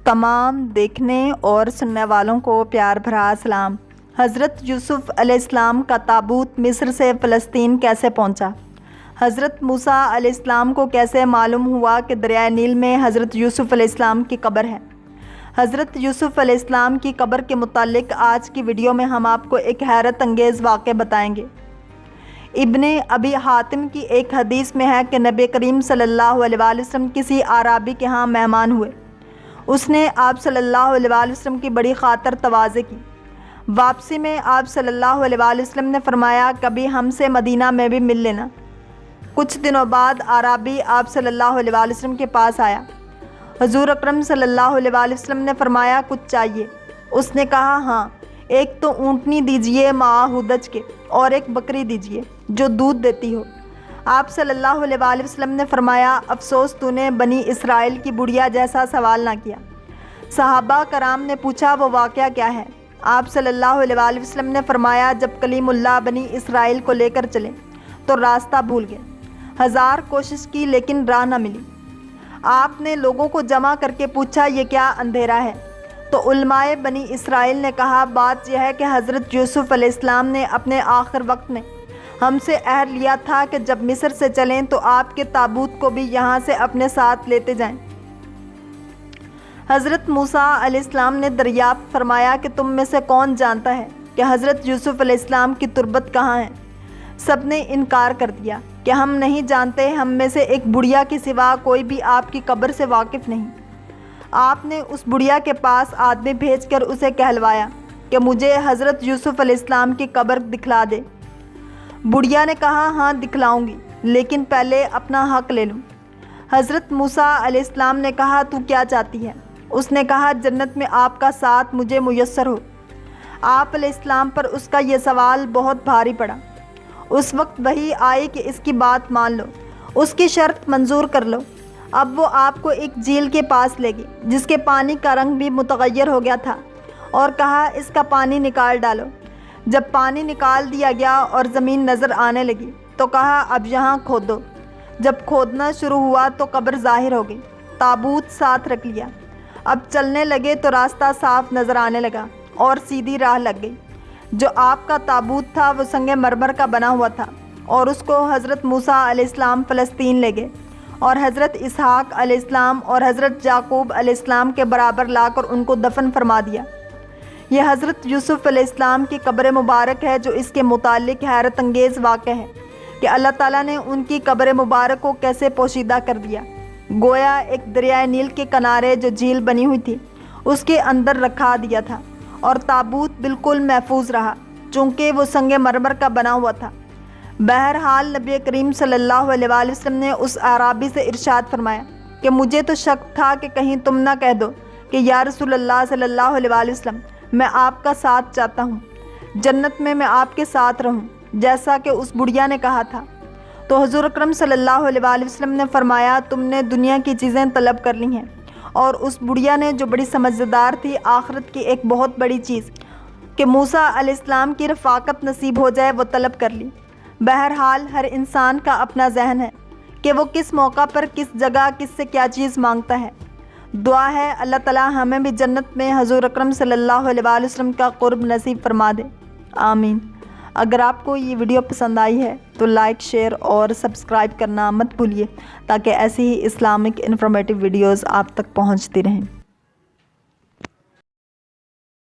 تمام دیکھنے اور سننے والوں کو پیار بھرا سلام۔ حضرت یوسف علیہ السلام کا تابوت مصر سے فلسطین کیسے پہنچا؟ حضرت موسیٰ علیہ السلام کو کیسے معلوم ہوا کہ دریائے نیل میں حضرت یوسف علیہ السلام کی قبر ہے؟ حضرت یوسف علیہ السلام کی قبر کے متعلق آج کی ویڈیو میں ہم آپ کو ایک حیرت انگیز واقعہ بتائیں گے۔ ابن ابی حاتم کی ایک حدیث میں ہے کہ نبی کریم صلی اللہ علیہ وسلم کسی اعرابی کے ہاں مہمان ہوئے۔ اس نے آپ صلی اللہ علیہ وسلم کی بڑی خاطر تواضع کی۔ واپسی میں آپ صلی اللہ علیہ وسلم نے فرمایا کبھی ہم سے مدینہ میں بھی مل لینا۔ کچھ دنوں بعد اعرابی آپ صلی اللہ علیہ وسلم کے پاس آیا۔ حضور اکرم صلی اللہ علیہ وسلم نے فرمایا کچھ چاہیے؟ اس نے کہا ہاں، ایک تو اونٹنی دیجئے ماہ ہودج کے اور ایک بکری دیجئے جو دودھ دیتی ہو۔ آپ صلی اللہ علیہ وسلم نے فرمایا افسوس تو نے بنی اسرائیل کی بڑھیا جیسا سوال نہ کیا۔ صحابہ کرام نے پوچھا وہ واقعہ کیا ہے؟ آپ صلی اللہ علیہ وسلم نے فرمایا جب کلیم اللہ بنی اسرائیل کو لے کر چلے تو راستہ بھول گئے، 1000 کوشش کی لیکن راہ نہ ملی۔ آپ نے لوگوں کو جمع کر کے پوچھا یہ کیا اندھیرا ہے؟ تو علماء بنی اسرائیل نے کہا بات یہ ہے کہ حضرت یوسف علیہ السلام نے اپنے آخر وقت میں ہم سے عہد لیا تھا کہ جب مصر سے چلیں تو آپ کے تابوت کو بھی یہاں سے اپنے ساتھ لیتے جائیں۔ حضرت موسیٰ علیہ السلام نے دریافت فرمایا کہ تم میں سے کون جانتا ہے کہ حضرت یوسف علیہ السلام کی تربت کہاں ہے؟ سب نے انکار کر دیا کہ ہم نہیں جانتے، ہم میں سے ایک بڑھیا کے سوا کوئی بھی آپ کی قبر سے واقف نہیں۔ آپ نے اس بڑھیا کے پاس آدمی بھیج کر اسے کہلوایا کہ مجھے حضرت یوسف علیہ السلام کی قبر دکھلا دے۔ بڑھیا نے کہا ہاں دکھلاؤں گی، لیکن پہلے اپنا حق لے لوں۔ حضرت موسیٰ علیہ السلام نے کہا تو کیا چاہتی ہے؟ اس نے کہا جنت میں آپ کا ساتھ مجھے میسر ہو۔ آپ علیہ السلام پر اس کا یہ سوال بہت بھاری پڑا۔ اس وقت وحی آئی کہ اس کی بات مان لو، اس کی شرط منظور کر لو۔ اب وہ آپ کو ایک جھیل کے پاس لے گئی جس کے پانی کا رنگ بھی متغیر ہو گیا تھا، اور کہا اس کا پانی نکال ڈالو۔ جب پانی نکال دیا گیا اور زمین نظر آنے لگی تو کہا اب یہاں کھودو۔ جب کھودنا شروع ہوا تو قبر ظاہر ہو گئی۔ تابوت ساتھ رکھ لیا۔ اب چلنے لگے تو راستہ صاف نظر آنے لگا اور سیدھی راہ لگ گئی۔ جو آپ کا تابوت تھا وہ سنگ مرمر کا بنا ہوا تھا، اور اس کو حضرت موسیٰ علیہ السلام فلسطین لے گئے اور حضرت اسحاق علیہ السلام اور حضرت یعقوب علیہ السلام کے برابر لا کر ان کو دفن فرما دیا۔ یہ حضرت یوسف علیہ السلام کی قبر مبارک ہے جو اس کے متعلق حیرت انگیز واقعہ ہے کہ اللہ تعالیٰ نے ان کی قبر مبارک کو کیسے پوشیدہ کر دیا۔ گویا ایک دریائے نیل کے کنارے جو جھیل بنی ہوئی تھی اس کے اندر رکھا دیا تھا، اور تابوت بالکل محفوظ رہا چونکہ وہ سنگ مرمر کا بنا ہوا تھا۔ بہرحال نبی کریم صلی اللہ علیہ وسلم نے اس اعرابی سے ارشاد فرمایا کہ مجھے تو شک تھا کہ کہیں تم نہ کہہ دو کہ یا رسول اللہ صلی اللہ علیہ وسلم میں آپ کا ساتھ چاہتا ہوں، جنت میں میں آپ کے ساتھ رہوں جیسا کہ اس بڑھیا نے کہا تھا۔ تو حضور اکرم صلی اللہ علیہ وسلم نے فرمایا تم نے دنیا کی چیزیں طلب کر لی ہیں، اور اس بڑھیا نے جو بڑی سمجھدار تھی آخرت کی ایک بہت بڑی چیز کہ موسیٰ علیہ السلام کی رفاقت نصیب ہو جائے وہ طلب کر لی۔ بہرحال ہر انسان کا اپنا ذہن ہے کہ وہ کس موقع پر کس جگہ کس سے کیا چیز مانگتا ہے۔ دعا ہے اللہ تعالیٰ ہمیں بھی جنت میں حضور اکرم صلی اللہ علیہ وسلم کا قرب نصیب فرما دے، آمین۔ اگر آپ کو یہ ویڈیو پسند آئی ہے تو لائک، شیئر اور سبسکرائب کرنا مت بھولیے تاکہ ایسی ہی اسلامک انفارمیٹیو ویڈیوز آپ تک پہنچتی رہیں۔